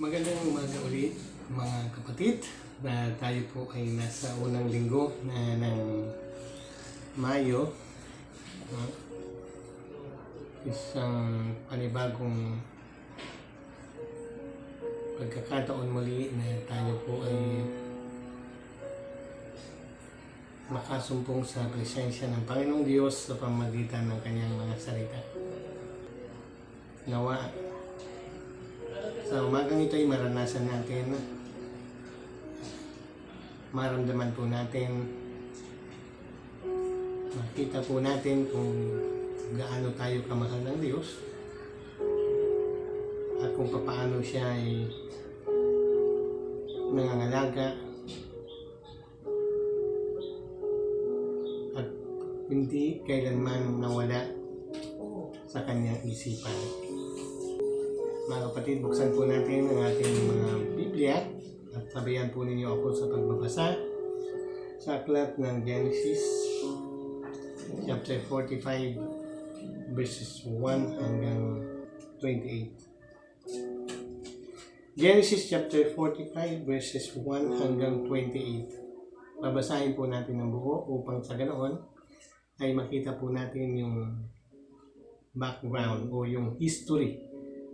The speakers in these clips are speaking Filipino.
Magandang umaga ulit mga kapatid, na tayo po ay nasa unang linggo na ng Mayo. Isang panibagong pagkakataon muli na tayo po ay makasumpong sa presensya ng Panginoong Diyos sa pamamagitan ng kanyang mga salita. Nawa sa umagang ito ay maranasan natin, maramdaman po natin, makita po natin kung gaano tayo kamahal ng Diyos at kung paano siya ay nangangalaga at hindi kailanman nawala sa kanyang isipan. Mga kapatid, buksan po natin ang ating mga Biblia at sabayan po ninyo ako sa pagbabasa sa aklat ng Genesis chapter 45 verses 1 hanggang 28. Genesis chapter 45 verses 1 hanggang 28. Babasahin po natin ang buo upang sa ganoon ay makita po natin yung background o yung history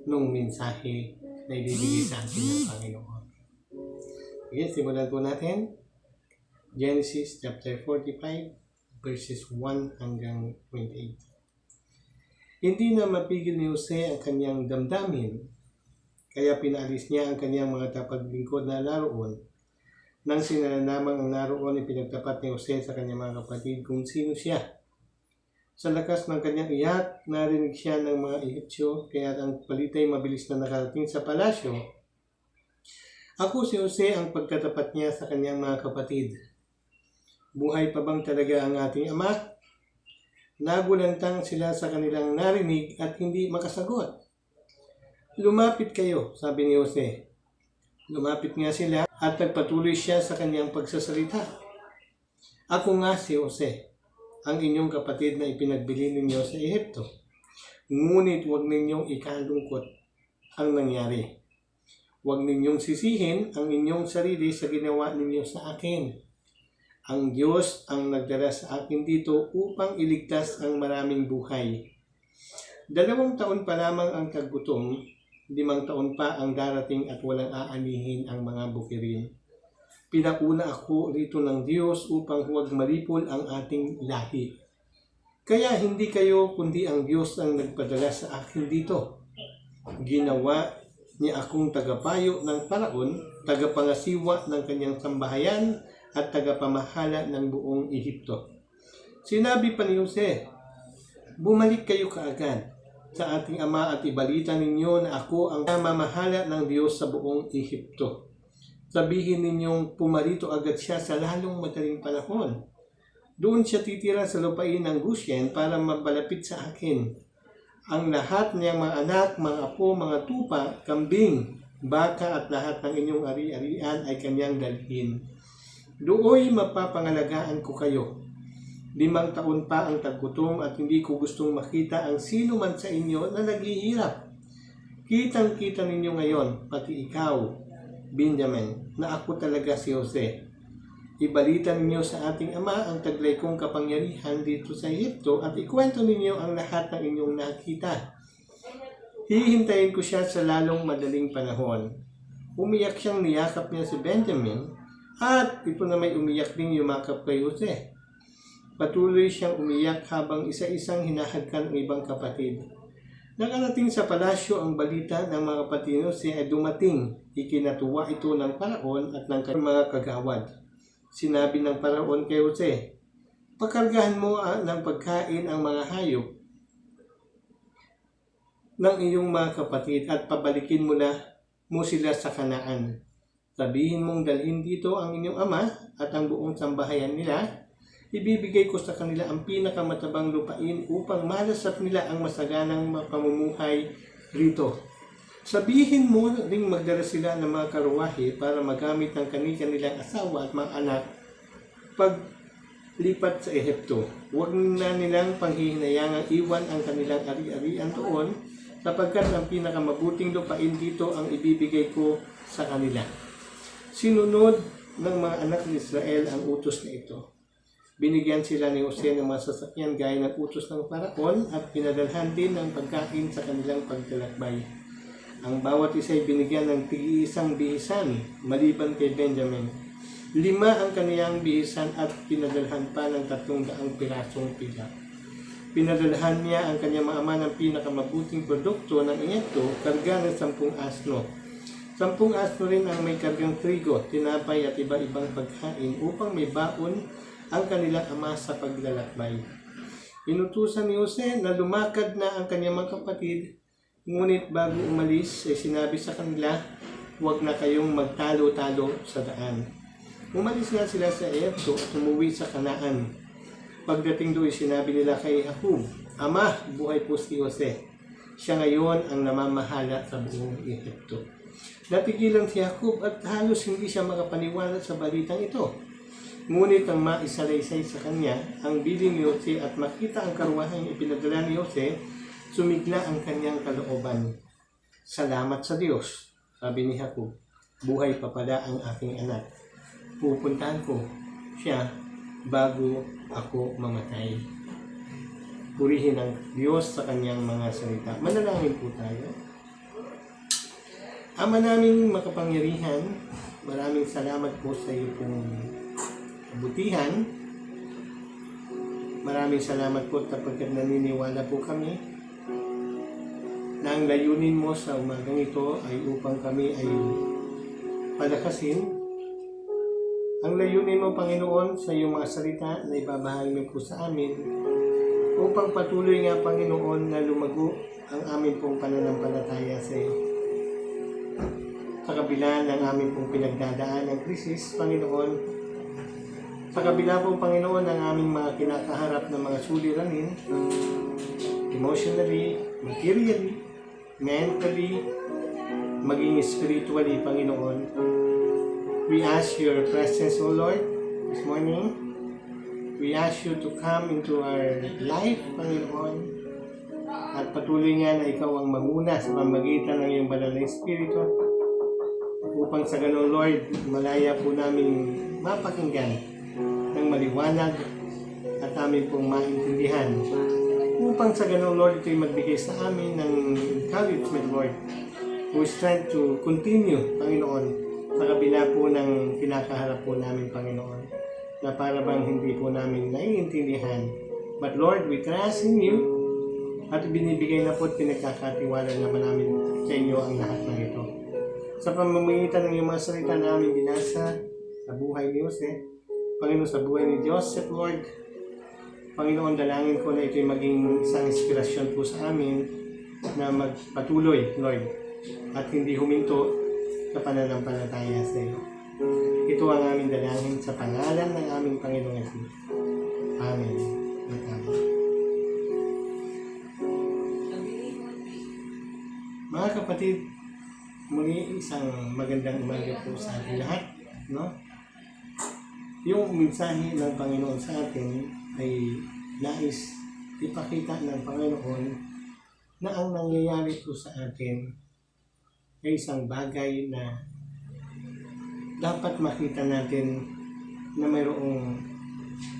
nung mensahe na ibibigay sa atin ng Panginoon. Okay, simulan po natin. Genesis chapter 45 verses 1 hanggang 28. Hindi na mapigil ni Jose ang kanyang damdamin, kaya pinaalis niya ang kanyang mga tapaglingkod na naroon. Nang sinalalaman ang naroon, ipinagtapat ni Jose sa kanyang mga kapatid kung sino siya. Sa lakas ng kanyang iyak, narinig siya ng mga Ehipsyo, kaya ang balita'y mabilis na nakarating sa palasyo. Ako si Jose ang pagkatapat niya sa kanyang mga kapatid. Buhay pa bang talaga ang ating ama? Nagulantang sila sa kanilang narinig at hindi makasagot. Lumapit kayo, sabi ni Jose. Lumapit nga sila at nagpatuloy siya sa kanyang pagsasalita. Ako nga si Jose, ang inyong kapatid na ipinagbili ninyo sa Ehipto. Ngunit huwag ninyong ikalungkot ang nangyari. Huwag ninyong sisihin ang inyong sarili sa ginawa ninyo sa akin. Ang Diyos ang nagdala sa akin dito upang iligtas ang maraming buhay. 2 taon pa lamang ang taggutom, 5 taon pa ang darating at walang aanihin ang mga bukirin. Pinakuna ako rito ng Diyos upang huwag maripol ang ating lahi. Kaya hindi kayo kundi ang Diyos ang nagpadala sa akin dito. Ginawa niya akong tagapayo ng Paraon, tagapangasiwa ng kanyang sambahayan at tagapamahala ng buong Ehipto. Sinabi pa ni Jose, bumalik kayo kaagad sa ating ama at ibalita ninyo na ako ang mamamahala ng Diyos sa buong Ehipto. Sabihin ninyong pumarito agad siya sa lalong madaling panahon. Doon siya titira sa lupain ng Goshen para mabalapit sa akin. Ang lahat niyang mga anak, mga apo, mga tupa, kambing, baka at lahat ng inyong ari-arian ay kanyang dalhin. Dooy mapapangalagaan ko kayo. 5 taon pa ang taggutom at hindi ko gustong makita ang sino man sa inyo na naghihirap. Kitang-kita ninyo ngayon, pati ikaw, Benjamin, na ako talaga si Jose. Ibalita ninyo sa ating ama ang taglay kong kapangyarihan dito sa Ehipto at ikwento ninyo ang lahat ng inyong nakita. Hihintayin ko siya sa lalong madaling panahon. Umiyak siyang niyakap niya si Benjamin at ito na may umiyak din yumakap kay Jose. Patuloy siyang umiyak habang isa-isang hinahagkan ang ibang kapatid. Nakarating sa palasyo ang balita ng mga kapatid ni Jose ay dumating. Ikinatuwa ito ng Paraon at ng mga kagawad. Sinabi ng Paraon kay Jose, pakargahan mo ng pagkain ang mga hayop ng iyong mga kapatid at pabalikin mo sila sa Kanaan. Sabihin mong dalhin dito ang inyong ama at ang buong sambahayan nila. Ibibigay ko sa kanila ang pinakamatabang lupain upang malasap nila ang masaganang pamumuhay rito. Sabihin mo ring magdala sila ng mga karuwahe para magamit ng kanilang asawa at mga anak paglipat sa Ehipto. Huwag na nilang panghihinayangang iwan ang kanilang ari-arian doon sapagkat ang pinakamabuting lupain dito ang ibibigay ko sa kanila. Sinunod ng mga anak ni Israel ang utos na ito. Binigyan sila ni Jose ng mga sasakyan gaya ng utos ng Paraon at pinadalhan din ng pagkain sa kanilang paglalakbay. Ang bawat isa ay binigyan ng tig-iisang bihisan, maliban kay Benjamin. 5 ang kaniyang bihisan at pinadalhan pa ng 300 pirasong pilak. Pinadalhan niya ang kanyang mga ama ng pinakamabuting produkto ng iyento, karga ng 10 asno. 10 asno rin ang may kargang trigo, tinapay at iba-ibang pagkain upang may baon ang kanilang ama sa paglalakbay. Inutusan ni Jose na lumakad na ang kanyang mga kapatid, ngunit bago umalis ay sinabi sa kanila, huwag na kayong magtalo-talo sa daan. Umalis nga sila sa Egypto at umuwi sa Kanaan. Pagdating doon, sinabi nila kay Jacob, Ama, buhay po si Jose. Siya ngayon ang namamahala sa buong Egypto. Natigilan si Jacob at halos hindi siya makapaniwala sa balitang ito. Ngunit ang maisalaysay sa kanya, ang biling ni Jose at makita ang karuwahang ipinadala ni Jose, sumigla ang kanyang kalooban. Salamat sa Diyos, sabi ni Jacob. Buhay pa pala ang aking anak. Pupuntahan ko siya bago ako mamatay. Purihin ang Diyos sa kanyang mga salita. Manalangin po tayo. Ama naming makapangyarihan, maraming salamat po sa iyo pong kabutihan. Maraming salamat po sapagkat naniniwala po kami na ang layunin mo sa umagang ito ay upang kami ay palakasin. Ang layunin mo, Panginoon, sa iyong mga salita na ibabahagi mo po sa amin upang patuloy nga, Panginoon, na lumago ang amin pong pananampalataya sa iyo. Sa kabila ng amin pong pinagdadaan ng krisis, Panginoon, sa kabila pong, Panginoon, ng aming mga kinakaharap na mga suliranin, emotionally, materially, mentally, maging spiritually, Panginoon, we ask your presence, O Lord, this morning. We ask you to come into our life, Panginoon. At patuloy nga na ikaw ang manguna sa pamagitan ng iyong banal na Espiritu. Upang sa ganun, Lord, malaya po namin mapakinggan ng maliwanag at amin pong maintindihan. Upang sa ganun, Lord, ito'y magbigay sa amin ng encouragement, Lord. We strive to continue, Panginoon, sa kabila po ng kinakaharap po namin, Panginoon, na para bang hindi po namin naiintindihan. But Lord, we trust in you at binibigay na po at pinagkakatiwala naman namin sa inyo ang lahat ng ito. Sa pamamagitan ng iyong mga salita namin binasa sa buhay ni Jose, Panginoon, sa buhay ni Joseph, Lord, Panginoon, dalangin ko na ito'y maging isang inspirasyon po sa amin na magpatuloy, Lord, at hindi huminto sa pananampalataya sa iyo. Ito ang aming dalangin sa pangalan ng aming Panginoong Jesus. Amen. Mga kapatid, muli isang magandang umaga po sa ating lahat, no? Yung mensahe ng Panginoon sa atin ay nais ipakita ng Panginoon na ang nangyayari po sa atin ay isang bagay na dapat makita natin na mayroong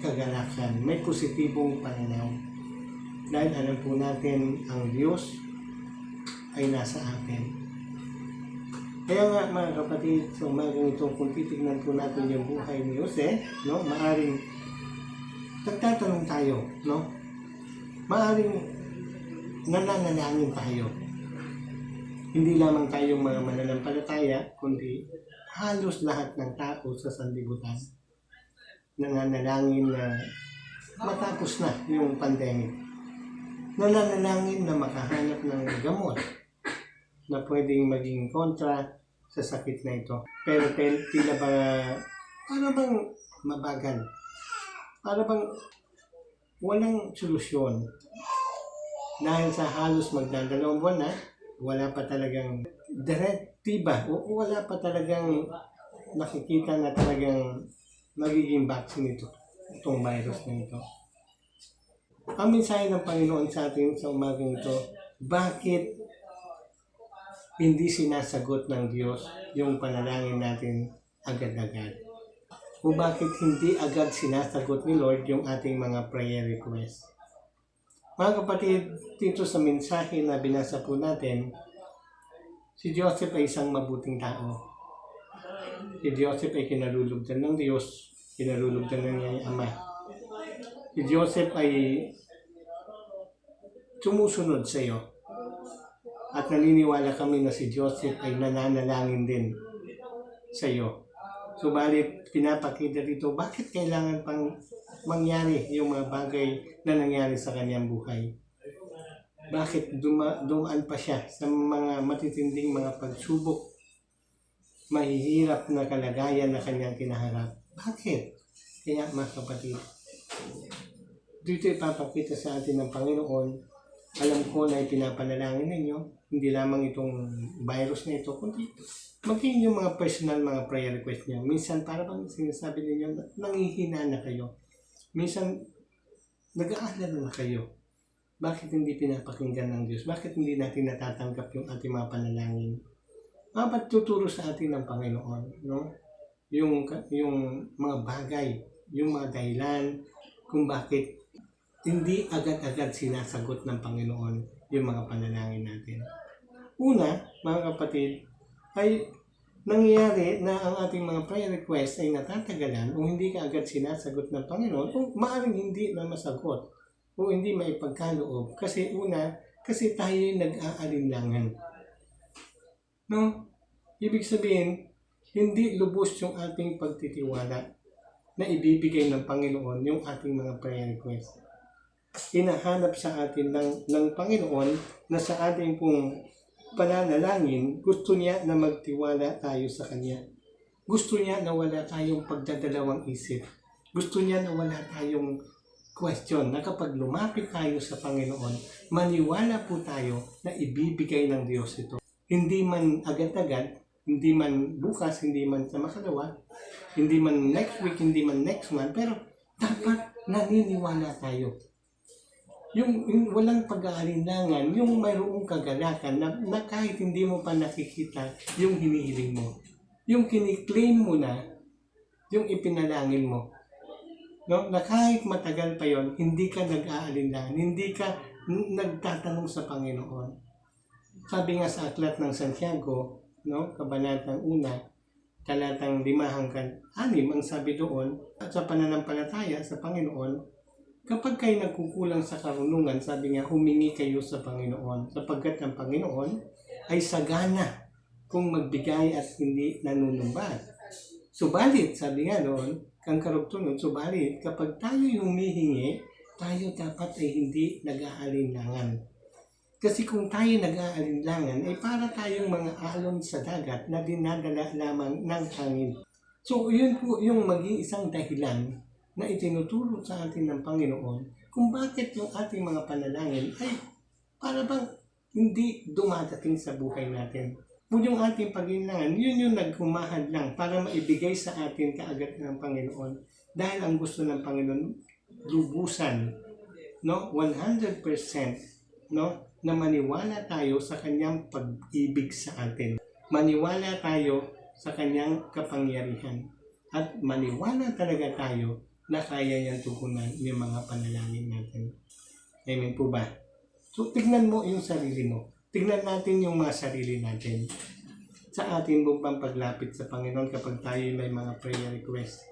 kagalakan, may positibong pananaw. Dahil alam po natin ang Diyos ay nasa atin. Kaya nga mga kapatid, sa umagang ito, kung titignan po natin yung buhay ni Jose, no, maaring nagtatanong tayo, no? Maaring nananalangin tayo. Hindi lamang tayong mga mananampalataya, kundi halos lahat ng tao sa sanlibutan nananalangin na matapos na yung pandemic. Nananalangin na makahanap ng gamot na pwedeng maging kontra sa sakit na ito. Pero tila ba, para bang mabagal? Para bang walang solusyon? Dahil sa halos magdadalawang buwan na, wala pa talagang direktiba o wala pa talagang nakikita na talagang magiging vaccine itong virus na ito. Ang mensahe ng Panginoon sa atin sa umagang ito, bakit hindi sinasagot ng Diyos yung panalangin natin agad-agad? O bakit hindi agad sinasagot ni Lord yung ating mga prayer request? Mga kapatid, dito sa mensahe na binasa po natin, si Joseph ay isang mabuting tao. Si Joseph ay kinalulugdan ng Diyos, kinalulugdan ng kanyang ama. Si Joseph ay sumusunod sa iyo. At naniniwala kami na si Joseph ay nananalangin din sa iyo. Subalit, pinapakita dito, bakit kailangan pang mangyari yung mga bagay na nangyari sa kanyang buhay? Bakit dumaan pa siya sa mga matitinding mga pagsubok, mahihirap na kalagayan na kanyang kinaharap? Bakit? Kaya mga kapatid, dito ipapakita sa atin ng Panginoon, alam ko na ipinapanalangin ninyo, hindi lamang itong virus na ito, kundi maging yung mga personal mga prayer request niyo. Minsan para bang sinasabi ninyo, nangihina na kayo. Minsan, nag-aalala na kayo. Bakit hindi pinapakinggan ng Diyos? Bakit hindi natin natatanggap yung ating mga panalangin? Dapat tuturo sa atin ng Panginoon, no? Yung mga bagay, yung mga dahilan kung bakit hindi agad-agad sinasagot ng Panginoon yung mga panalangin natin. Una, mga kapatid, ay nangyayari na ang ating mga prayer request ay natatagalan o hindi ka agad sinasagot ng Panginoon o maaaring hindi na masagot o hindi maipagkaloob. Kasi una, kasi tayo yung nag-aalinlangan. No? Ibig sabihin, hindi lubos yung ating pagtitiwala na ibibigay ng Panginoon yung ating mga prayer request. Hinahanap sa atin ng Panginoon na sa ating pong pananalangin, gusto niya na magtiwala tayo sa Kanya. Gusto niya na wala tayong pagdadalawang isip. Gusto niya na wala tayong question na kapag lumapit tayo sa Panginoon, maniwala po tayo na ibibigay ng Diyos ito. Hindi man agad-agad, hindi man bukas, hindi man sa makalawa, hindi man next week, hindi man next month, pero dapat naniniwala tayo. Yung walang pag-aalinlangan, yung mayroong kagalakan na kahit hindi mo pa nakikita yung hinihiling mo. Yung kiniklaim mo na, yung ipinalangin mo. No? Na kahit matagal pa yon, hindi ka nag-aalinlangan, hindi ka nagtatanong sa Panginoon. Sabi nga sa aklat ng Santiago, no? Kabanatang 1, talatang 5-6, ang sabi doon, at sa pananampalataya sa Panginoon, kapag kayo nagkukulang sa karunungan, sabi nga, humingi kayo sa Panginoon, sapagkat ang Panginoon ay sagana kung magbigay at hindi nanunumbat. Subalit, sabi nga doon, kang karugtunod, subalit, kapag tayo humihingi, tayo dapat ay hindi nag-aalinlangan. Kasi kung tayo nag-aalinlangan, ay para tayong mga alon sa dagat na dinadala lamang ng hangin. So, yun po yung maging isang dahilan na itinuturo sa atin ng Panginoon kung bakit yung ating mga panalangin ay para bang hindi dumadating sa buhay natin. Kung yung ating pag-ilangan, yun yung nagkumahad lang para maibigay sa atin kaagad ng Panginoon. Dahil ang gusto ng Panginoon, lubusan, no? 100%, no? Na maniwala tayo sa kanyang pag-ibig sa atin. Maniwala tayo sa kanyang kapangyarihan. At maniwala talaga tayo na kaya niyang tugunan yung mga panalangin natin. Amen po ba? So, tignan mo yung sarili mo. Tignan natin yung mga sarili natin. Sa ating buong paglapit sa Panginoon kapag tayo may mga prayer request,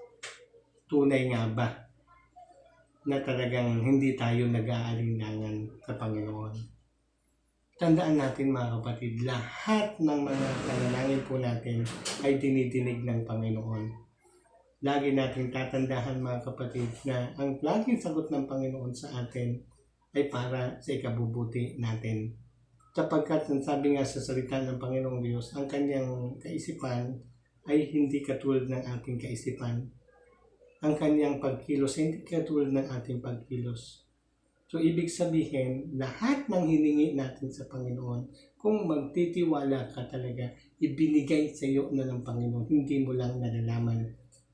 tunay nga ba na talagang hindi tayo nag-aalinlangan sa Panginoon? Tandaan natin mga kapatid, lahat ng mga panalangin po natin ay dinidinig ng Panginoon. Lagi natin tatandahan mga kapatid na ang laging sagot ng Panginoon sa atin ay para sa ikabubuti natin. Sapagkat sabi nga sa salita ng Panginoong Diyos, ang kanyang kaisipan ay hindi katulad ng ating kaisipan. Ang kanyang pagkilos ay hindi katulad ng ating pagkilos. So ibig sabihin, lahat ng hiningi natin sa Panginoon, kung magtitiwala ka talaga, ibinigay sa iyo na ng Panginoon, hindi mo lang nalalaman.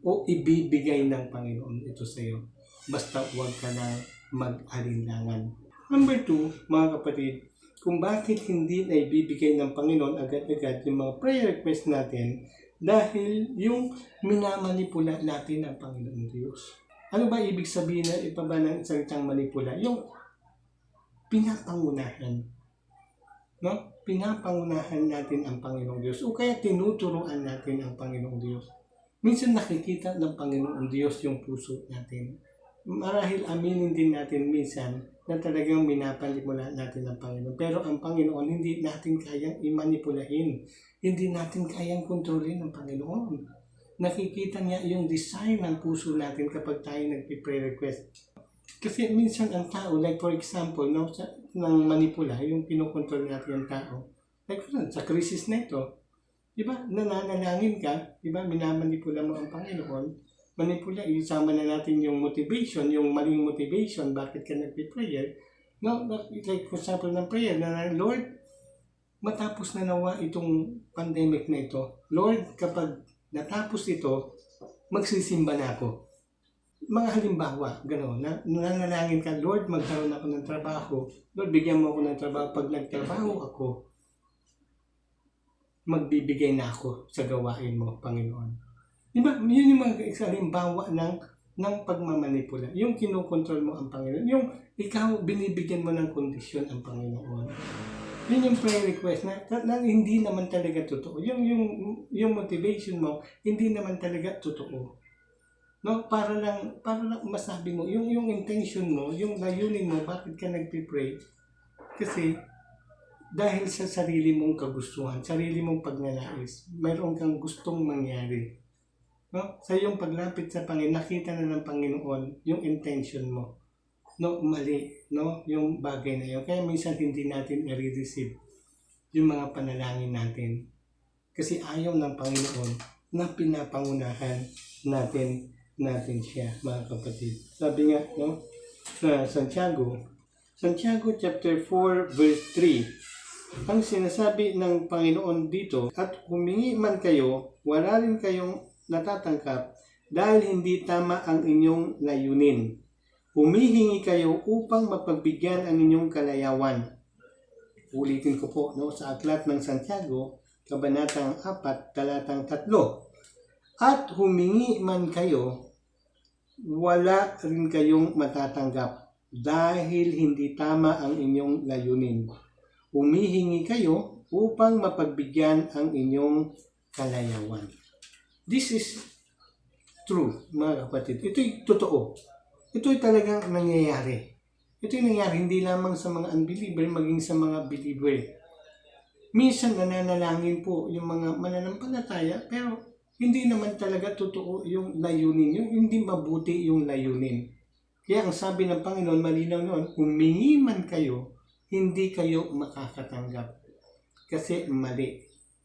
O ibibigay ng Panginoon ito sa iyo. Basta huwag ka na mag-alinlangan. Number 2, mga kapatid, kung bakit hindi na ibibigay ng Panginoon agad-agad yung mga prayer request natin dahil yung minamanipula natin ang Panginoong Diyos. Ano ba ibig sabihin na ipaba ng salitang manipula? Yung pinapangunahan. No? Pinapangunahan natin ang Panginoong Diyos o kaya tinuturuan natin ang Panginoong Diyos. Minsan nakikita ng Panginoong Diyos yung puso natin. Marahil aminin din natin minsan na talagang minapanipula natin ang Panginoon. Pero ang Panginoon hindi natin kayang imanipulahin. Hindi natin kayang kontrolin ng Panginoon. Nakikita niya yung desire ng puso natin kapag tayo nagpi-pray request. Kasi minsan ang tao, like for example, no, ng manipula, yung pinokontrol natin ang tao. Like sa krisis na ito, di ba, nananalangin ka, di ba, minamanipula mo ang Panginoon, manipula, isama na natin yung motivation, yung maling motivation, bakit ka nagpi-prayer. No, like for example ng prayer, na Lord, matapos na nawa itong pandemic na ito, Lord, kapag natapos ito, magsisimba na ako. Mga halimbawa, gano'n, nananalangin ka, Lord, magkaroon ako ng trabaho, Lord, bigyan mo ako ng trabaho, pag nagtrabaho ako, magbibigay na ako sa gawain mo, Panginoon. Diba, yun yung mga halimbawa ng pagmamanipula. Yung kinukontrol mo ang Panginoon. Yung ikaw, binibigyan mo ng kondisyon ang Panginoon. Yun yung prayer request na hindi naman talaga totoo. Yung motivation mo, hindi naman talaga totoo. No, para lang masabi mo, yung intention mo, yung layunin mo, bakit ka nagpipray? Kasi dahil sa sarili mong kagustuhan, sarili mong pagnanais, mayroon kang gustong mangyari. No? Sa iyong paglapit sa Panginoon, nakita na ng Panginoon yung intention mo. No, mali, no? Yung bagay na yun. Kaya minsan hindi natin i-receive yung mga panalangin natin. Kasi ayaw ng Panginoon na pinapangunahan natin siya, mga kapatid. Sabi nga, no, sa Santiago chapter 4 verse 3, ang sinasabi ng Panginoon dito, at humingi man kayo, wala rin kayong natatangkap dahil hindi tama ang inyong layunin. Humihingi kayo upang mapagbigyan ang inyong kalayawan. Ulitin ko po, no, sa aklat ng Santiago, kabanatang 4, talatang 3. At humingi man kayo, wala rin kayong matatanggap dahil hindi tama ang inyong layunin. Humihingi kayo upang mapagbigyan ang inyong kalayawan. This is true, mga kapatid. Ito'y totoo. Ito'y talagang nangyayari. Ito'y nangyayari hindi lamang sa mga unbeliever, maging sa mga believer. Minsan nananalangin po yung mga mananampalataya, pero hindi naman talaga totoo yung layunin. Yung hindi mabuti yung layunin. Kaya ang sabi ng Panginoon, malinaw noon, humingi man kayo, hindi kayo makakatanggap. Kasi mali.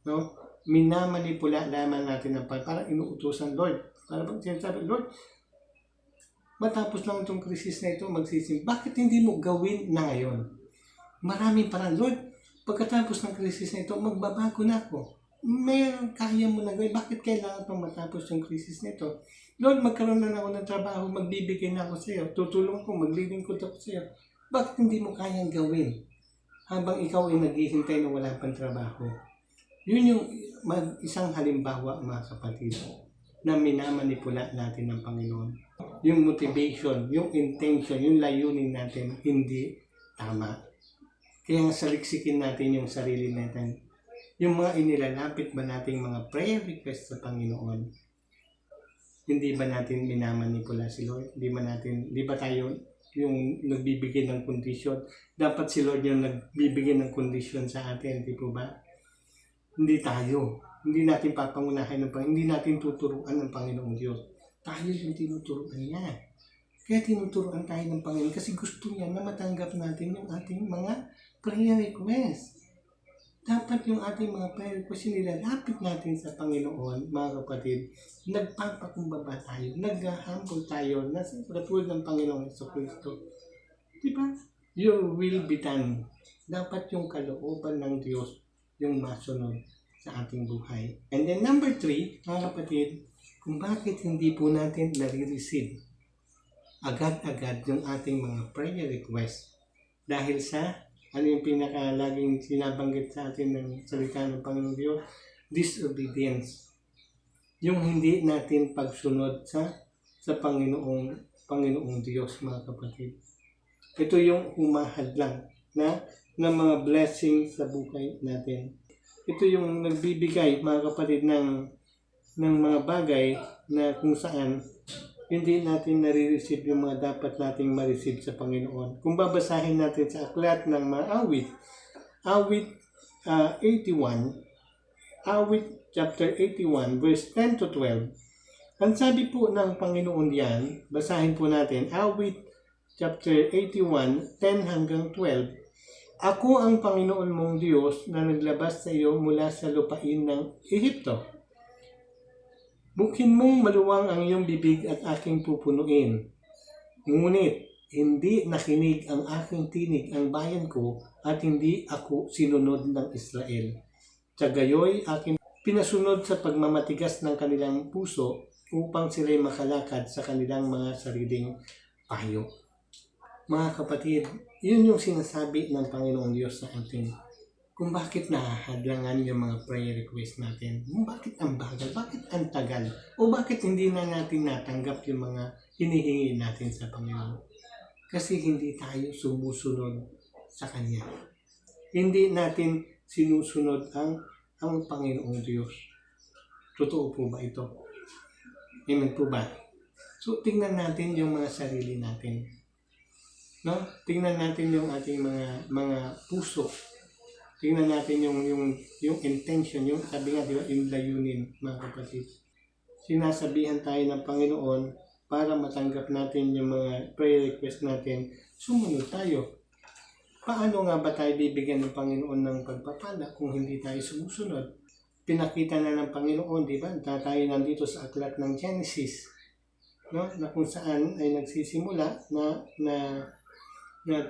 No? Minamanipula lamang natin ng parang inuutosan, Lord. Para bang sinasabi, Lord, matapos lang itong krisis na ito, magsisim. Bakit hindi mo gawin na ngayon? Maraming parang, Lord, pagkatapos ng krisis na ito, magbabago na ako. Kaya mo na gawin. Bakit kailangan pang matapos yung krisis na ito? Lord, magkaroon na ako ng trabaho, magbibigay na ako sa iyo. Tutulong ko, maglilingkod ako sa iyo. Bakit hindi mo kayang gawin? Habang ikaw ay naghihintay na wala pang trabaho. Yun yung isang halimbawa, mga kapatid, na minamanipula natin ng Panginoon. Yung motivation, yung intention, yung layunin natin, hindi tama. Kaya nga saliksikin natin yung sarili natin. Yung mga inilalapit ba nating mga prayer request sa Panginoon, hindi ba natin minamanipula si Lord? Hindi ba tayo yung nagbibigay ng kondisyon? Dapat si Lord yung nagbibigay ng kondisyon sa atin, di po ba? Hindi tayo. Hindi natin papangunahin ng Panginoon. Hindi natin tuturuan ng Panginoong Diyos. Tayo yung tinuturuan niya. Kaya tinuturuan tayo ng Panginoon kasi gusto niya na matanggap natin yung ating mga prayer request. Dapat yung ating mga prayer request nilalapit natin sa Panginoon, mga kapatid. Nagpapakumbaba tayo. Nag-humble tayo na sa katulad ng Panginoong Jesucristo. Diba? Your will be done. Dapat yung kalooban ng Diyos yung masunod sa ating buhay. And then number 3, mga kapatid, kung bakit hindi po natin nare-receive agad-agad yung ating mga prayer request dahil sa Ano yung laging sinabanggit sa atin ng salita ng Panginoong Diyos? Disobedience. Yung hindi natin pagsunod sa Panginoong Diyos, mga kapatid. Ito yung humahadlang na mga blessing sa buhay natin. Ito yung nagbibigay, mga kapatid, ng mga bagay na kung saan hindi natin nare-receive yung mga dapat nating ma-receive sa Panginoon. Kung babasahin natin sa aklat ng mga awit 81, awit chapter 81, verse 10 to 12, ang sabi po ng Panginoon yan, basahin po natin, awit chapter 81, 10 hanggang 12, Ako ang Panginoon mong Diyos na naglabas sa iyo mula sa lupain ng Ehipto. Bukhin mong maluwang ang iyong bibig at aking pupunuin. Ngunit, hindi nakinig ang aking tinig ang bayan ko at hindi ako sinunod ng Israel. Tsagayoy aking pinasunod sa pagmamatigas ng kanilang puso upang sila'y makalakad sa kanilang mga sariling payo. Mga kapatid, yun yung sinasabi ng Panginoong Diyos sa atin. Kung bakit nahahadlangan yung mga prayer request natin. Bakit ang bagal? Bakit ang tagal? O bakit hindi na natin natanggap yung mga hinihingi natin sa Panginoon? Kasi hindi tayo sumusunod sa Kanya. Hindi natin sinusunod ang Panginoong Diyos. Totoo po ba ito? Amen po ba? So, tingnan natin yung mga sarili natin. No? Tingnan natin yung ating mga puso. Tingnan natin yung intention, yung sabi nga, diba, yung layunin, mga kapatid. Sinasabihan tayo ng Panginoon para matanggap natin yung mga prayer request natin, sumunod tayo. Paano nga ba tayo bibigyan ng Panginoon ng pagpapala kung hindi tayo sumusunod? Pinakita na ng Panginoon, di ba? Tayo nandito sa aklat ng Genesis, no? Na kung saan ay nagsisimula na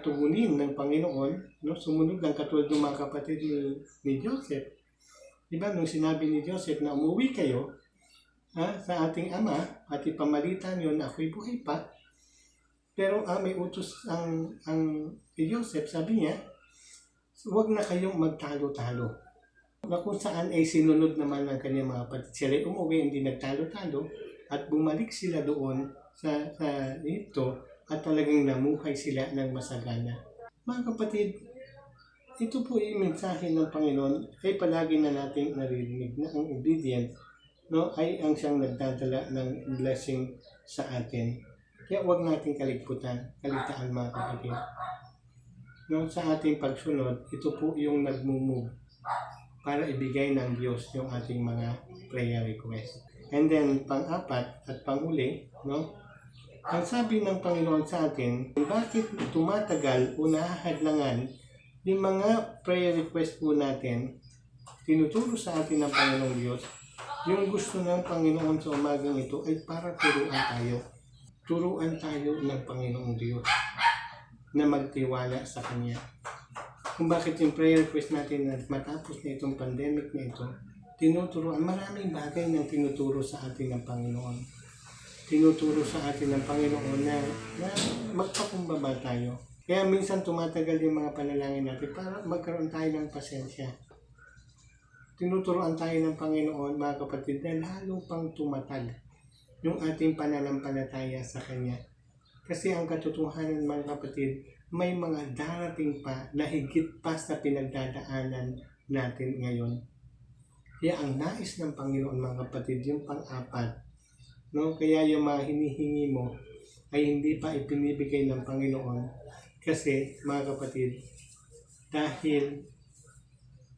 tugunin ng Panginoon, no? Sumunod lang katulad ng mga kapatid ni Joseph. Diba, nung sinabi ni Joseph na umuwi kayo sa ating ama at ipamalitan yun na ako'y buhay pa, pero may utos ang si Joseph, sabi niya, huwag na kayong magtalo-talo. Na kung saan ay sinunod naman ng kanyang mga kapatid. Sila umuwi, hindi nagtalo-talo at bumalik sila doon sa Egypto at talagang namuhay sila ng masagana. Mga kapatid, ito po yung mensahe ng Panginoon ay palagi na nating naririnig na ang obedience, no, ay ang siyang nagdadala ng blessing sa atin. Kaya huwag nating kalitaan mga kapatid. No, sa ating pagsunod, ito po yung nagmumove para ibigay ng Diyos yung ating mga prayer request. And then, pang-apat at panghuli, no, ang sabi ng Panginoon sa atin, bakit tumatagal o nahahadlangan yung mga prayer request po natin, tinuturo sa atin ng Panginoong Diyos, yung gusto ng Panginoon sa umagang ito ay para turuan tayo. Turuan tayo ng Panginoong Diyos na magtiwala sa Kanya. Kung bakit yung prayer request natin na matapos na itong pandemic na ito, tinuturuan, maraming bagay na tinuturo sa atin ng Panginoon. Tinuturo sa atin ng Panginoon na magpakumbaba tayo. Kaya minsan tumatagal yung mga panalangin natin para magkaroon tayo ng pasensya. Tinuturoan tayo ng Panginoon, mga kapatid, na lalo pang tumatag yung ating pananampalataya sa Kanya. Kasi ang katotohanan, mga kapatid, may mga darating pa na higit pa sa pinagdadaanan natin ngayon. Kaya ang nais ng Panginoon, mga kapatid, yung pang-apat, no? Kaya yung mga hinihingi mo ay hindi pa ipinibigay ng Panginoon kasi, mga kapatid, dahil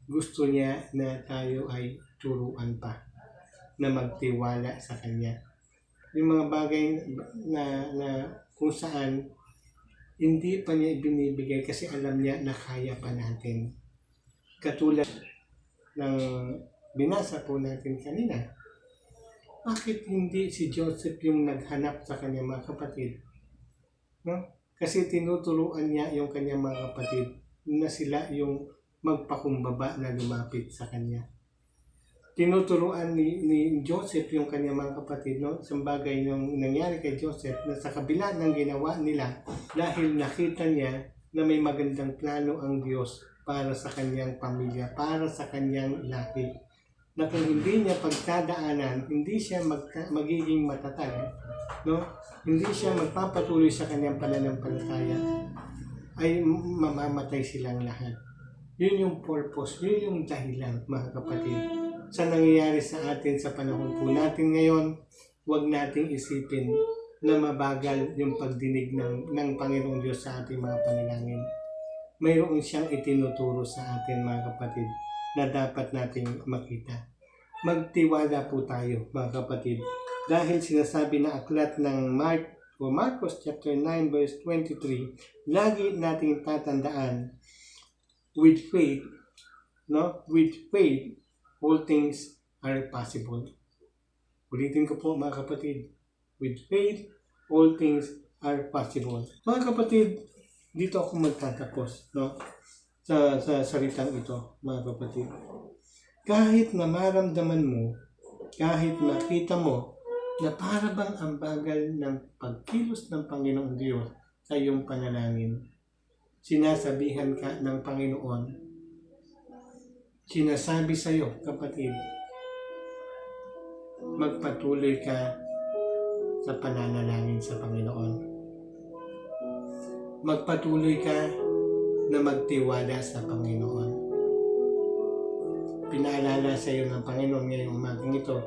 gusto niya na tayo ay turuan pa na magtiwala sa Kanya. Yung mga bagay na kung saan hindi pa niya ibinibigay kasi alam niya na kaya pa natin. Katulad ng binasa po natin kanina, bakit hindi si Joseph yung naghanap sa kanyang mga kapatid? No? Kasi tinuturuan niya yung kanyang mga kapatid na sila yung magpakumbaba na lumapit sa kanya. Tinuturuan ni Joseph yung kanyang mga kapatid, no? Sa bagay yung nangyari kay Joseph na sa kabila ng ginawa nila, dahil nakita niya na may magandang plano ang Diyos para sa kanyang pamilya, para sa kanyang lahi. Na kung hindi niya pagkadaanan, hindi siya magiging matatag, no? Hindi siya magpapatuloy sa kanyang pananampalataya, ay mamamatay silang lahat. Yun yung purpose, yun yung dahilan, mga kapatid, sa nangyayari sa atin sa panahon po natin ngayon. Huwag nating isipin na mabagal yung pagdinig ng Panginoong Diyos sa ating mga panalangin. Mayroon siyang itinuturo sa atin, mga kapatid, na dapat nating makita. Magtiwala po tayo, mga kapatid, dahil sinasabi na aklat ng Marcos chapter 9 verse 23, lagi nating tatandaan, with faith, no? With faith, all things are possible. Ulitin ko po, mga kapatid, with faith, all things are possible. Mga kapatid, dito ako magtatapos, no? Sa salitang ito, mga kapatid. Kahit na maramdaman mo, kahit makita mo na para bang ang bagal ng pagkilos ng Panginoong Diyos sa iyong panalangin, sinasabihan ka ng Panginoon, sinasabi sa iyo, kapatid, magpatuloy ka sa pananalangin sa Panginoon. Magpatuloy ka na magtiwala sa Panginoon. Pinaalala sa iyo ng Panginoon ngayong umagang ito,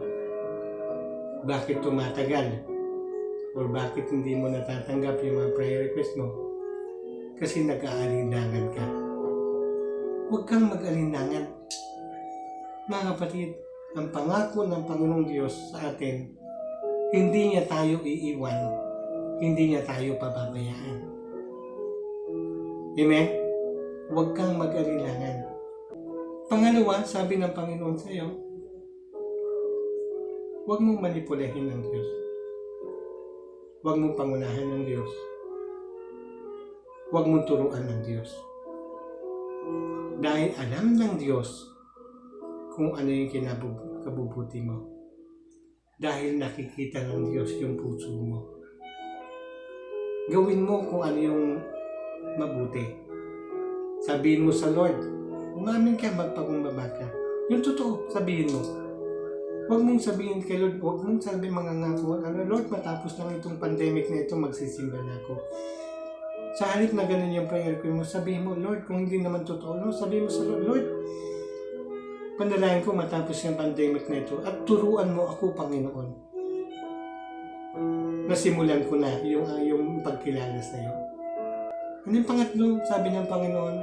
bakit tumatagal? Or bakit hindi mo natatanggap yung mga prayer request mo? Kasi nag-aalinlangan ka. Huwag kang mag-alinlangan. Mga kapatid, ang pangako ng Panginoong Diyos sa atin, hindi niya tayo iiwan, hindi niya tayo pababayaan. Amen? Huwag kang mag-alinlangan. Pangalawa, sabi ng Panginoon sa iyo, huwag mong manipulahin ng Diyos. Huwag mong pangunahan ng Diyos. Huwag mong turuan ng Diyos. Dahil alam ng Diyos kung ano yung kabubuti mo. Dahil nakikita ng Diyos yung puso mo. Gawin mo kung ano yung mabuti. Sabihin mo sa Lord, umamin ka, magpakumbaba ka. Yung totoo, sabihin mo. Huwag mong sabihin kay Lord, huwag mong sabihin mga ngako, Lord, matapos lang itong pandemic na ito, magsisimba na ako. Sa halip na ganun yung prayer ko mo, sabihin mo, Lord, kung hindi naman totoo, no, sabihin mo sa Lord, Lord, panalangin ko matapos yung pandemic na ito at turuan mo ako, Panginoon. Nasimulan ko na yung pagkilala sa iyo. Ano yung pangatlo, sabi ng Panginoon,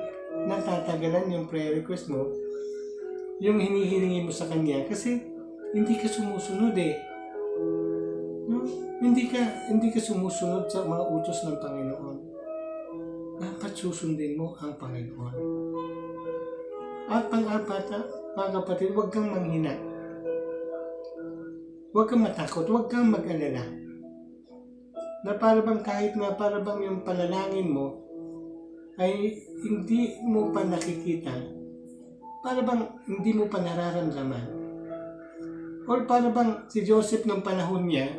natatagalan yung prayer request mo, yung hinihilingi mo sa Kanya kasi hindi ka sumusunod eh. No? Hindi ka sumusunod sa mga utos ng Panginoon. Dapat susundin mo ang Panginoon. At pang-apat, mga kapatid, huwag kang manghina. Huwag kang matakot, huwag kang mag-alala. Na para bang kahit na para bang yung panalangin mo ay hindi mo pa nakikita, para bang hindi mo pa nararamdaman. Or para bang si Joseph nung panahon niya,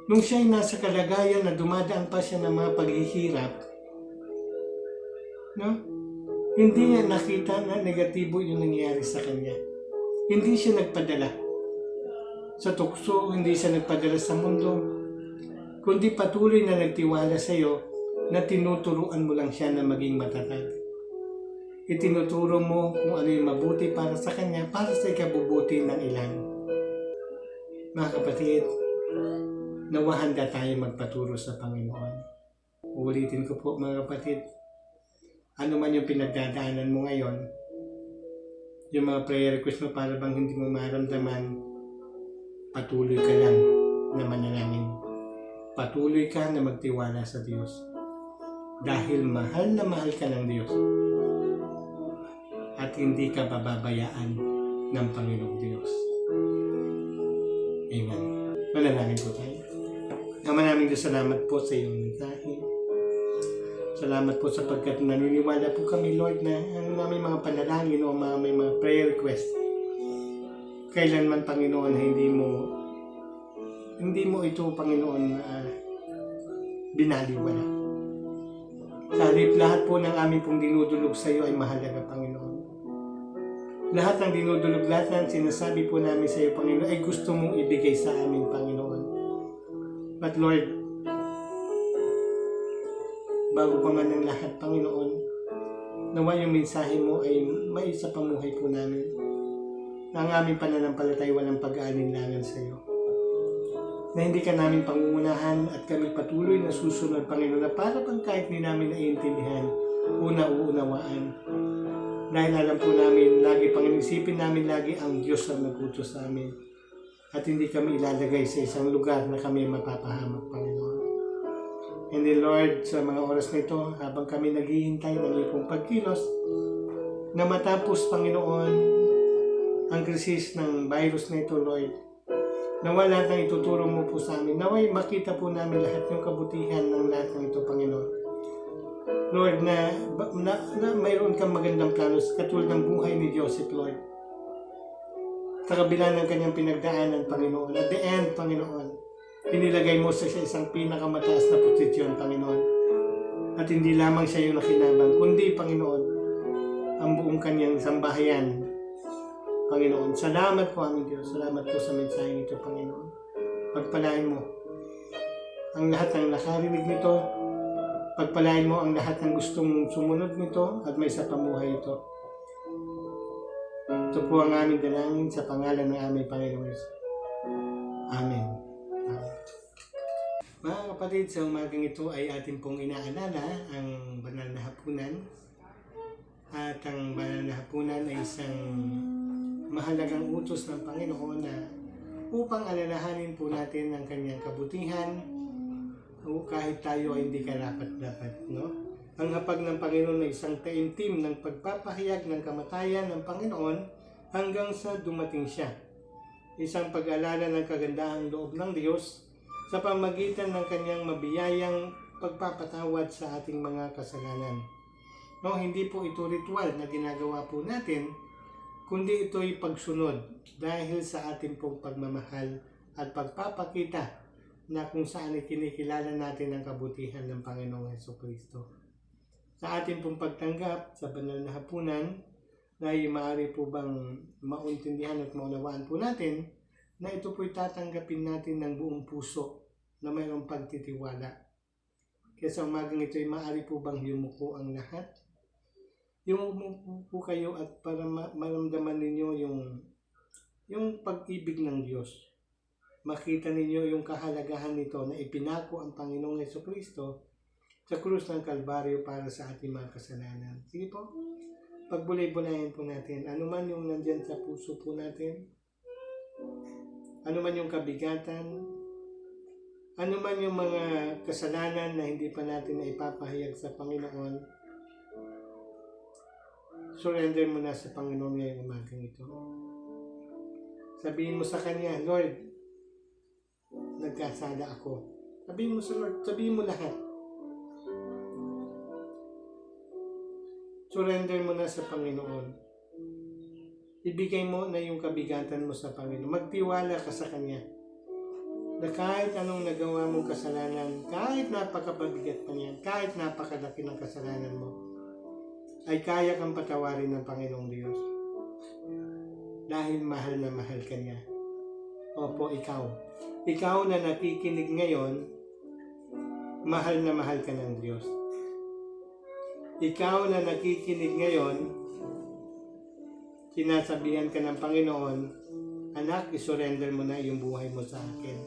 nung siya'y nasa kalagayan na dumadaan pa siya ng mga paghihirap, no? Hindi niya nakita na negatibo yung nangyayari sa kanya. Hindi siya nagpadala sa tukso, hindi siya nagpadala sa mundo, kundi patuloy na nagtiwala sa iyo na tinuturuan mo lang siya na maging matatag. Itinuturo mo kung ano yung mabuti para sa kanya, para sa ikabubuti ng ilan. Mga kapatid, nawahanda tayo magpaturo sa Panginoon. Uulitin ko po, mga kapatid, ano man yung pinagdadaanan mo ngayon, yung mga prayer request mo para bang hindi mo maramdaman, patuloy ka lang na manalangin. Patuloy ka na magtiwala sa Diyos. Dahil mahal na mahal ka ng Diyos. At hindi ka bababayaan ng Panginoong Diyos. Amen. Manalangin po tayo. Ama namin Diyos, salamat po sa iyong mensahe. Salamat po sapagkat naniniwala po kami, Lord, na ang aming mga panalangin o may mga prayer request, kailanman, Panginoon, hindi mo ito, Panginoon, binaliwala. Sa halip lahat po ng aming pong dinudulog sa iyo ay mahalaga, Panginoon. Lahat ng dinudulog, lahat ng sinasabi po namin sa iyo, Panginoon, ay gusto mong ibigay sa amin, Panginoon. But Lord, bago pa man ang lahat, Panginoon, nawa yung mensahe mo ay maisa pamuhay po namin. Na ang aming pananampalatay walang pag-aalinlangan sa iyo. Na hindi ka namin pangungunahan at kami patuloy na susunod, Panginoon, na para pang kahit di namin naiintindihan o nauunawaan. Dahil alam po namin, lagi, Panginoon, isipin namin lagi ang Diyos ang nag-utos sa amin. At hindi kami ilalagay sa isang lugar na kami mapapahamak, Panginoon. And then, Lord, sa mga oras na ito, habang kami naghihintay ng iyong pagkilos, na matapos, Panginoon, ang krisis ng virus na ito, Lord, nawa lahat ng ituturo mo po sa amin. Naway makita po namin lahat ng kabutihan ng lahat ng ito, Panginoon. Lord, na mayroon kang magandang plano katulad ng buhay ni Joseph, Lord. Sa kabila ng kanyang pinagdaanan, Panginoon. At the end, Panginoon, inilagay mo sa isang pinakamataas na posisyon, Panginoon. At hindi lamang siya yung nakinabang, kundi, Panginoon, ang buong kanyang sambahayan, Panginoon. Salamat po, aming Diyos. Salamat po sa mensaheng ito, Panginoon. Pagpalain mo ang lahat ng nakarinig nito. Pagpalain mo ang lahat ng gustong sumunod nito at may sa pamuhay ito. Ito po ang aming dalangin sa pangalan ng aming Panginoon. Amen. Mga kapatid, sa umagang ito ay ating pong inaalala ang banal na hapunan. At ang banal na hapunan ay isang mahalagang utos ng Panginoon na upang alalahanin po natin ang kanyang kabutihan o kahit tayo ay hindi karapat-dapat, no? Ang hapag ng Panginoon ay isang taimtim ng pagpapahayag ng kamatayan ng Panginoon hanggang sa dumating siya. Isang pag-alala ng kagandahang loob ng Diyos sa pamagitan ng kanyang mabiyayang pagpapatawad sa ating mga kasalanan. No, hindi po ito ritual na ginagawa po natin, kundi ito'y pagsunod dahil sa ating pong pagmamahal at pagpapakita na kung saan ay kinikilala natin ang kabutihan ng Panginoong Jesucristo. Sa ating pong pagtanggap sa banal na hapunan, ay maaari po bang maintindihan at maunawaan po natin na ito po'y tatanggapin natin ng buong puso na mayroong pagtitiwala. Kaya sa umagang ito ay maaari po bang yumuko ang lahat? Yumuko po kayo at para maramdaman ninyo yung pag-ibig ng Diyos. Makita ninyo yung kahalagahan nito na ipinako ang Panginoong Jesucristo sa krus ng Kalbaryo para sa ating mga kasalanan. Sige po, pagbulay-bulayan po natin. Ano man yung nandyan sa puso po natin, ano man yung kabigatan, ano man yung mga kasalanan na hindi pa natin na ipapahayag sa Panginoon, surrender mo na sa Panginoon ngayong umagang ito. Sabihin mo sa Kanya, Lord, nagkasala ako. Sabihin mo sa Lord, sabihin mo lahat. Surrender mo na sa Panginoon. Ibigay mo na yung kabigatan mo sa Panginoon. Magtiwala ka sa Kanya. Na kahit anong nagawa mong kasalanan, kahit napakapabigat pa niyan, kahit napakalaki ng kasalanan mo, ay kaya kang patawarin ng Panginoong Diyos. Dahil mahal na mahal ka niya. Opo, ikaw. Ikaw na nakikinig ngayon, mahal na mahal ka ng Diyos. Ikaw na nakikinig ngayon, sinasabihan ka ng Panginoon, anak, isurrender mo na yung buhay mo sa akin.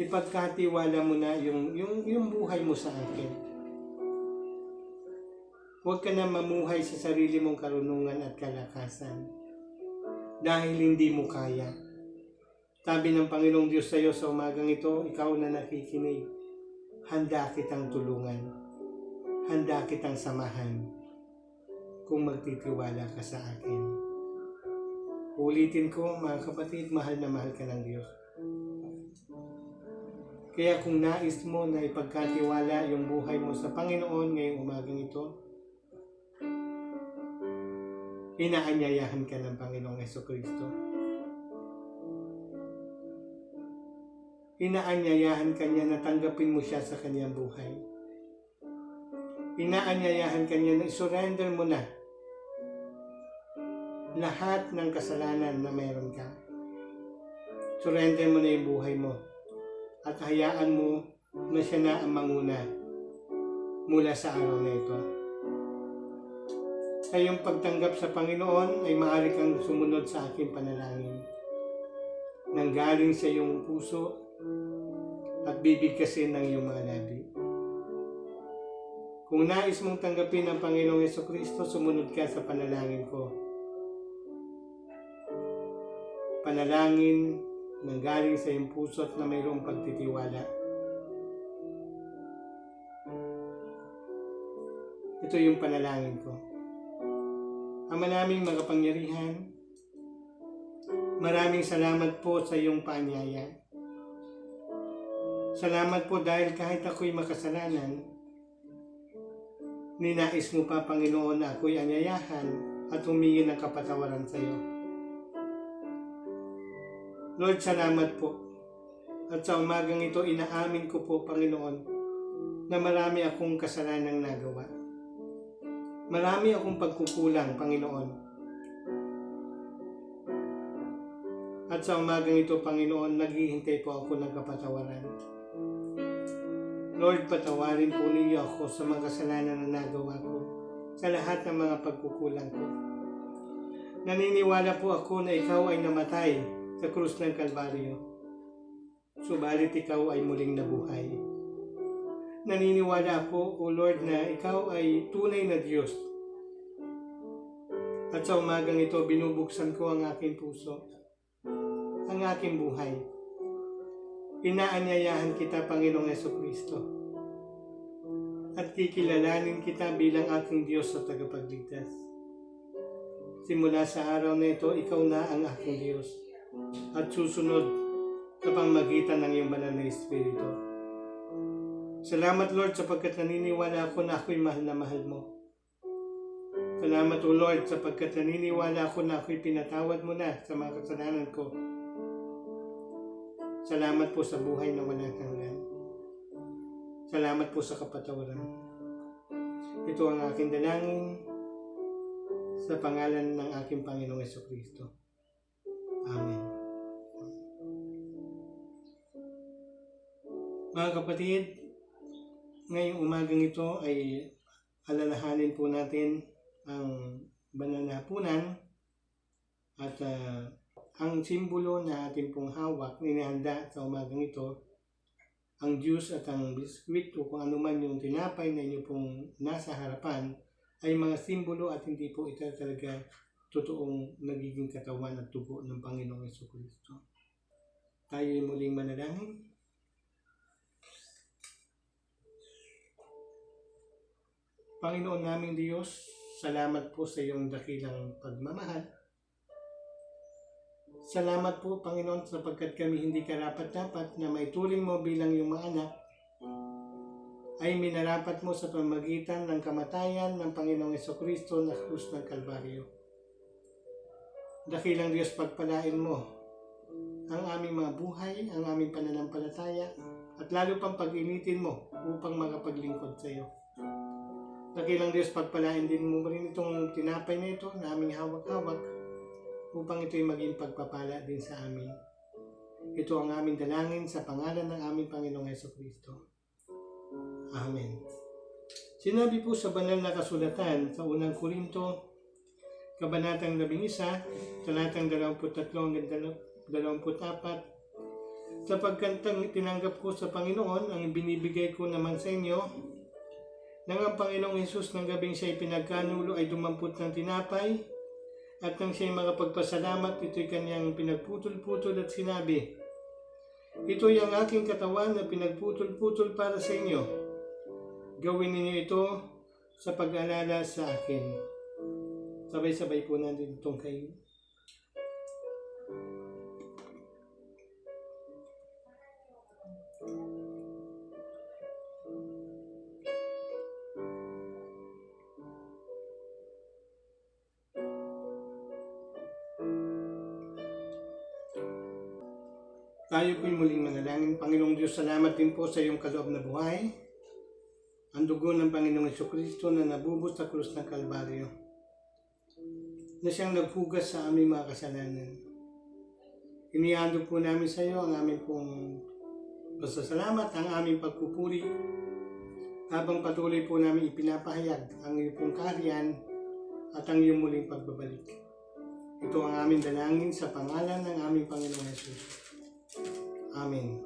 Ipagkatiwala mo na yung buhay mo sa akin. Huwag ka na mamuhay sa sarili mong karunungan at kalakasan dahil hindi mo kaya. Sabi ng Panginoong Diyos sa iyo sa umagang ito, ikaw na nakikinig, handa kitang tulungan, handa kitang samahan kung magtitiwala ka sa akin. Ulitin ko, mga kapatid, mahal na mahal ka ng Diyos. Kaya kung nais mo na ipagkatiwala yung buhay mo sa Panginoon ngayong umagang ito, inaanyayahan ka ng Panginoong Jesucristo. Inaanyayahan ka niya na tanggapin mo siya sa kanyang buhay. Inaanyayahan ka niya na isurrender mo na lahat ng kasalanan na mayroon ka. Surrender mo na yung buhay mo at hayaan mo na siya na ang manguna mula sa araw na ito. Sa iyong pagtanggap sa Panginoon ay maaari kang sumunod sa aking panalangin. Nanggaling sa iyong puso at bibigkasin ng iyong mga labi. Kung nais mong tanggapin ang Panginoong Jesucristo, sumunod ka sa panalangin ko. Panalangin nanggaling sa iyong puso at na mayroong pagtitiwala. Ito yung panalangin ko. Ama naming makapangyarihan, maraming salamat po sa iyong paanyaya. Salamat po dahil kahit ako'y makasalanan, ninais mo pa, Panginoon, na ako'y anyayahan at humingi ng kapatawaran sa iyo. Lord, salamat po. At sa umagang ito, inaamin ko po, Panginoon, na marami akong kasalanang nagawa. Marami akong pagkukulang, Panginoon. At sa umagang ito, Panginoon, naghihintay po ako ng kapatawaran. Lord, patawarin po ninyo ako sa mga kasalanan na nagawa ko, sa lahat ng mga pagkukulang ko. Naniniwala po ako na ikaw ay namatay sa krus ng Kalbaryo, subalit ikaw ay muling nabuhay. Naniniwala ako, O Lord, na ikaw ay tunay na Diyos. At sa umagang ito, binubuksan ko ang aking puso, ang aking buhay. Inaanyayahan kita, Panginoong Jesucristo, at kikilalanin kita bilang aking Diyos at tagapagligtas. Simula sa araw na ito, ikaw na ang aking Diyos, at susunod sa pamamagitan ng iyong banal na Espiritu. Salamat, Lord, sapagkat naniniwala ako na ako'y mahal na mahal mo. Salamat, O Lord, sapagkat naniniwala ako na ako'y pinatawad mo na sa mga kasalanan ko. Salamat po sa buhay na walang hanggan. Salamat po sa kapatawaran. Ito ang aking dalangin sa pangalan ng aking Panginoong Jesucristo. Amen. Mga kapatid, ngayong umagang ito ay alalahanin po natin ang banal na hapunan at ang simbolo na ating pong hawak, ninihanda sa umagang ito, ang juice at ang biskwit o kung ano man yung tinapay na inyo pong nasa harapan ay mga simbolo at hindi po ito talaga totoong nagiging katawan at tubo ng Panginoong Jesucristo. Tayo ay muling manalangin. Panginoon naming Diyos, salamat po sa iyong dakilang pagmamahal. Salamat po, Panginoon, sapagkat kami hindi karapat-dapat na maituring mo bilang iyong mga anak, ay minarapat mo sa pamamagitan ng kamatayan ng Panginoong Jesucristo na krus ng Kalbaryo. Dakilang Diyos, pagpalain mo ang aming mga buhay, ang aming pananampalataya, at lalo pang pag-initin mo upang makapaglingkod sa iyo. Dakilang Diyos, pagpalain din mo rin itong tinapay na ito na aming hawak-hawak upang ito'y maging pagpapala din sa amin. Ito ang aming dalangin sa pangalan ng aming Panginoong Jesucristo. Amen. Sinabi po sa banal na kasulatan sa unang Korinto, Kabanatang 11, talatang 23 hanggang 24, sapagkat tinanggap ko sa Panginoon ang binibigay ko naman sa inyo, nang ang Panginoong Hesus ng gabing siya'y pinagkanulo ay dumampot ng tinapay, at nang siya'y makapagpasalamat, ito'y kanyang pinagputol-putol at sinabi, ito'y ang aking katawan na pinagputol-putol para sa inyo. Gawin ninyo ito sa pag-alala sa akin. Sabay-sabay po natin itong kayo. Tayo po'y muling manalangin. Panginoong Diyos, salamat din po sa iyong kaloob na buhay. ang dugo ng Panginoong Jesucristo na nabubos sa krus ng Kalbaryo, na siyang naghugas sa aming mga kasalanan. Inihandog po namin sa iyo ang aming pong pasasalamat, ang aming pagpupuri, habang patuloy po namin ipinapahayag ang iyong pong kaharian at ang iyong muling pagbabalik. Ito ang aming dalangin sa pangalan ng aming Panginoong Hesus. Amen.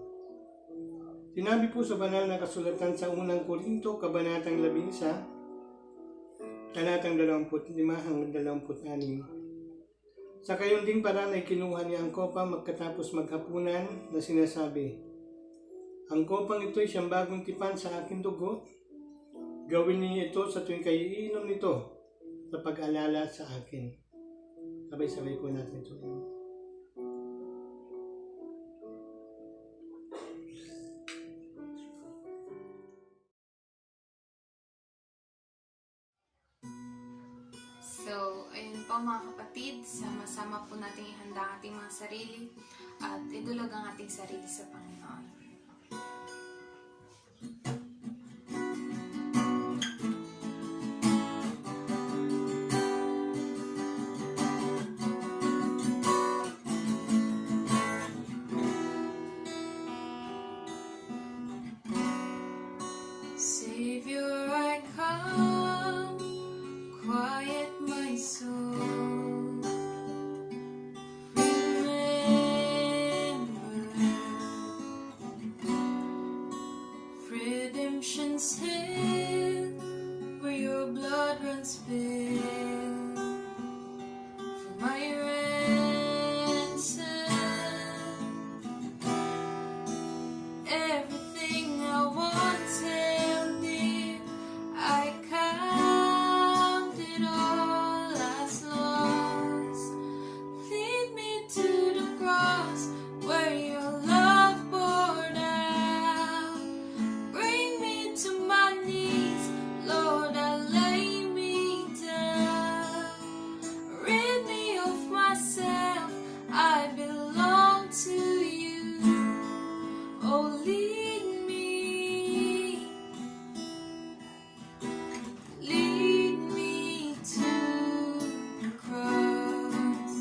Sinabi po sa banal na kasulatan sa unang Korinto, kabanatang 11, talatang 25 hanggang 26. Sa gayon ding paraan ay kinuha niya ang kopa magkatapos maghapunan na sinasabi, ang kopang ito ay siyang bagong tipan sa aking dugo. Gawin niyo ito sa tuwing kayo iinom nito sa pag-alala sa akin. Sabay-sabay po natin ito. So, ayun po mga kapatid, sama-sama po natin ihanda ang ating mga sarili at idulog ang ating sarili sa Panginoon. Savior, I come, quiet my soul. Remember, redemption's hill, where your blood runs pale. For my ransom, everything I wanted, dear, I count it all as lost. Lead me to the cross where your love poured out. Bring me to my knees, Lord, I lay me down. Rid me of myself, I belong to you. Oh, lead me to the cross.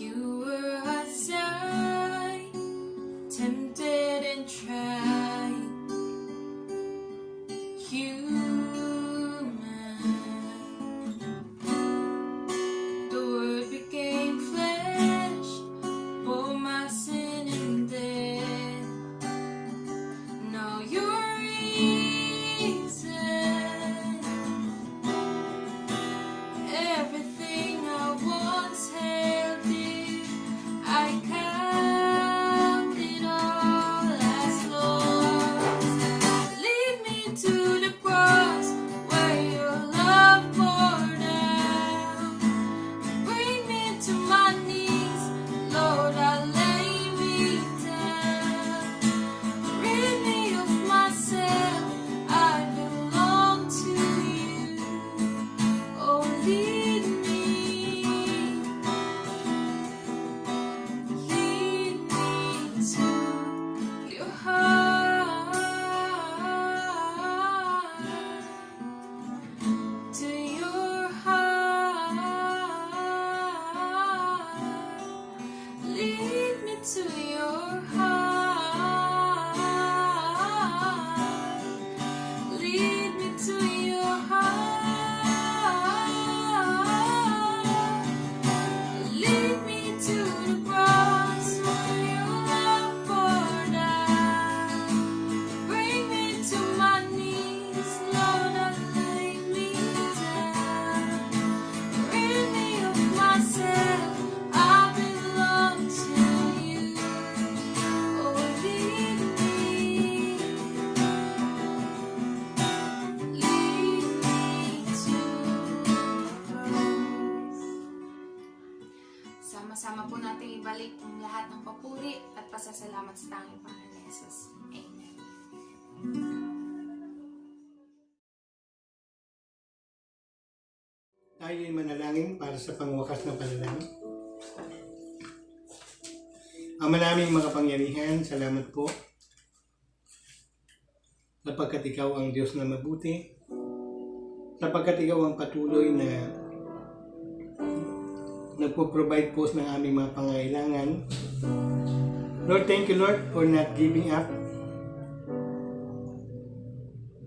You were outside, tempted and tried, human. The Word became flesh, bore my sin and death. Now you're risen. Everything I once held dear, I count it all as lost. Lead me to the cross where your love poured out. Bring me to my knees, Lord, I lay me down. Rid me of myself, I belong to you. Oh, lead me to your heart, to your heart. Lead me to your heart. Lead me to your heart. Lead me to the cross where your love poured out. Bring me to my knees, Lord, I lay me down. Rid me of myself, I belong to you. Oh, lead me to the cross. Sama-sama po natin ibalik ang lahat ng papuri at pasasalamat sa tanging Panginoon Hesus. Amen. para sa pangwakas ng panalangin. Ama naming makapangyarihan, salamat po sapagkat ikaw ang Diyos na mabuti, sapagkat ikaw ang patuloy na nagpo-provide po ng aming mga pangailangan. Lord, thank you Lord for not giving up.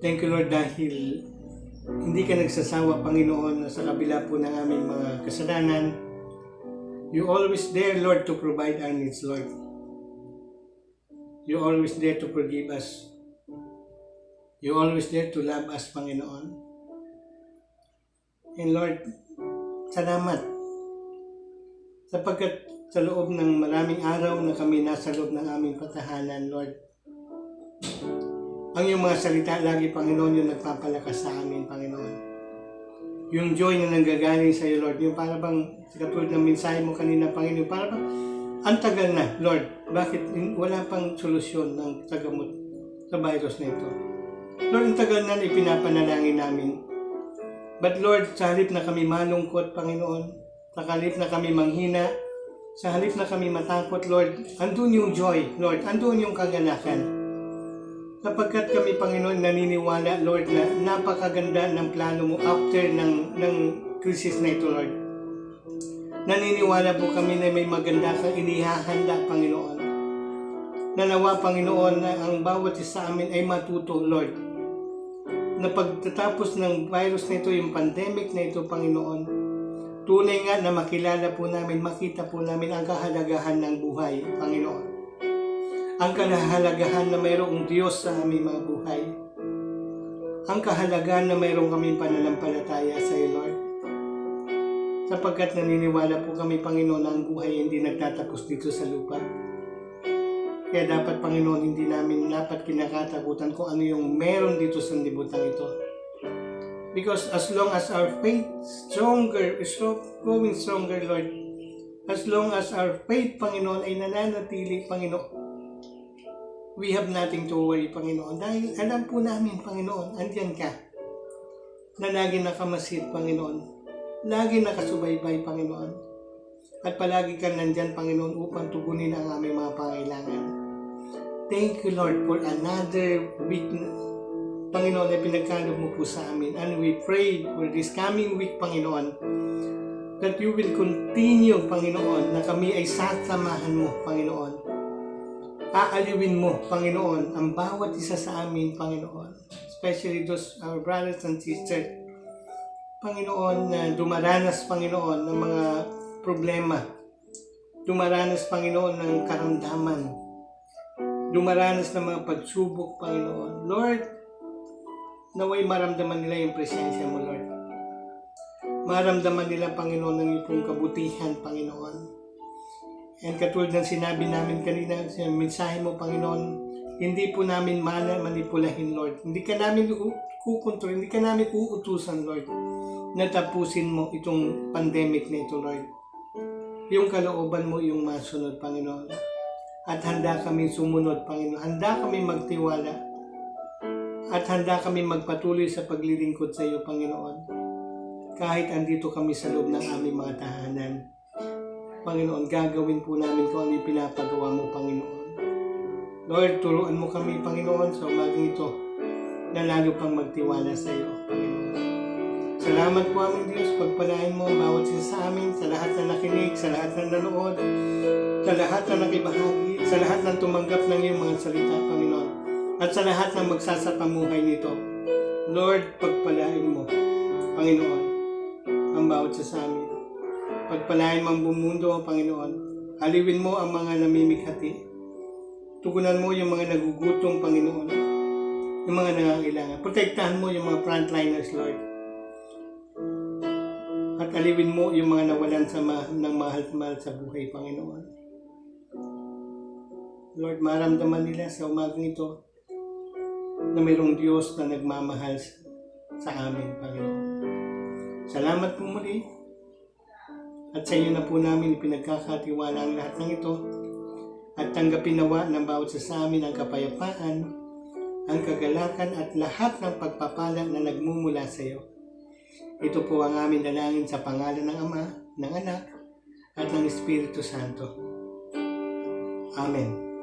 Thank you Lord dahil hindi ka nagsasawa, Panginoon, sa kabila po ng aming mga kasalanan. You always there, Lord, to provide our needs, Lord. You always there to forgive us. You always there to love us, Panginoon. And Lord, salamat. Sapagkat sa loob ng maraming araw na kami nasa loob ng aming patahanan, Lord, ang iyong mga salita lagi, Panginoon, yung nagpapalakas sa amin, Panginoon. Yung joy na nanggagaling sa iyo, Lord, yung para bang, katulad ng mensahe mo kanina, Panginoon, para bang, ang tagal na, Lord, bakit wala pang solusyon ng sagamot sa virus na ito? Lord, ang tagal na ipinapanalangin namin. But Lord, sa halip na kami malungkot, Panginoon, sa halip na kami manghina, sa halip na kami matakot, Lord, andun yung joy, Lord, andun yung kagalakan. Sapagkat kami, Panginoon, naniniwala, Lord, na napakaganda ng plano mo after ng krisis na ito, Lord. Naniniwala po kami na may maganda kang inihahanda, Panginoon. Nanawa, Panginoon, na ang bawat isa sa amin ay matuto, Lord. Na pagtatapos ng virus na ito, yung pandemic na ito, Panginoon, tunay nga na makilala po namin, makita po namin ang kahalagahan ng buhay, Panginoon. Ang kahalagahan na mayroong Diyos sa aming mga buhay. Ang kahalagahan na mayroong kaming pananampalataya sa iyo, Lord. Sapagkat naniniwala po kami, Panginoon, na ang buhay hindi nagtatapos dito sa lupa. Kaya dapat, Panginoon, hindi namin dapat kinakatakutan kung ano yung meron dito sa libutan ito. Because as long as our faith is growing stronger, Lord, as long as our faith, Panginoon, ay nananatili, Panginoon, we have nothing to worry, Panginoon. Dahil alam po namin, Panginoon, andyan ka. Na lagi nakamasid, Panginoon. Lagi nakasubaybay, Panginoon. At palagi ka nandyan, Panginoon, upang tugunin ang aming mga pangailangan. Thank you, Lord, for another week, Panginoon, na pinagkaloob mo po sa amin. And we pray for this coming week, Panginoon, that you will continue, Panginoon, na kami ay sasamahan mo, Panginoon. Aaliwin mo, Panginoon, ang bawat isa sa amin, Panginoon. Especially those our brothers and sisters, Panginoon, na dumaranas, Panginoon, ng mga problema. Dumaranas, Panginoon, ng karamdaman. Dumaranas ng mga pagsubok, Panginoon. Lord, naway maramdaman nila yung presensya mo, Lord. Maramdaman nila, Panginoon, ng iyong kabutihan, Panginoon. And katulad ng sinabi namin kanina sa mensahe mo, Panginoon, hindi po namin manipulahin, Lord. Hindi ka namin kukontrol, hindi ka namin uutusan, Lord, na tapusin mo itong pandemic na ito, Lord. Yung kalooban mo, yung masunod, Panginoon. At handa kami sumunod, Panginoon. Handa kami magtiwala. At handa kami magpatuloy sa paglilingkod sa iyo, Panginoon. Kahit andito kami sa loob ng aming mga tahanan. Panginoon, gagawin po namin kung ano yung pinapagawa mo, Panginoon. Lord, turuan mo kami, Panginoon, sa umagang ito na lalo pang magtiwala sa iyo, Panginoon. Salamat po, aming Diyos. Pagpalain mo ang bawat isa sa amin, sa lahat na nakinig, sa lahat na nanood, sa lahat na nakibahagi, sa lahat ng tumanggap ng iyong mga salita, Panginoon. At sa lahat ng magsasapamuhay nito. Lord, pagpalain mo, Panginoon, ang bawat isa sa amin. Pagpalain mo ang bumundo, Panginoon. Aliwin mo ang mga namimighati. Tugunan mo yung mga nagugutom, Panginoon. Yung mga nangangailangan. Protektahan mo yung mga frontliners, Lord. At aliwin mo yung mga nawalan ng mahal-mahal sa buhay, Panginoon. Lord, maramdaman nila sa umagang ito na mayroong Diyos na nagmamahal sa amin, Panginoon. Salamat po muli. At sa iyo na po namin pinagkakatiwala ang lahat ng ito. At tanggapin nawa ng bawat sa amin ang kapayapaan, ang kagalakan at lahat ng pagpapala na nagmumula sa iyo. Ito po ang aming dalangin sa pangalan ng Ama, ng Anak, at ng Espiritu Santo. Amen.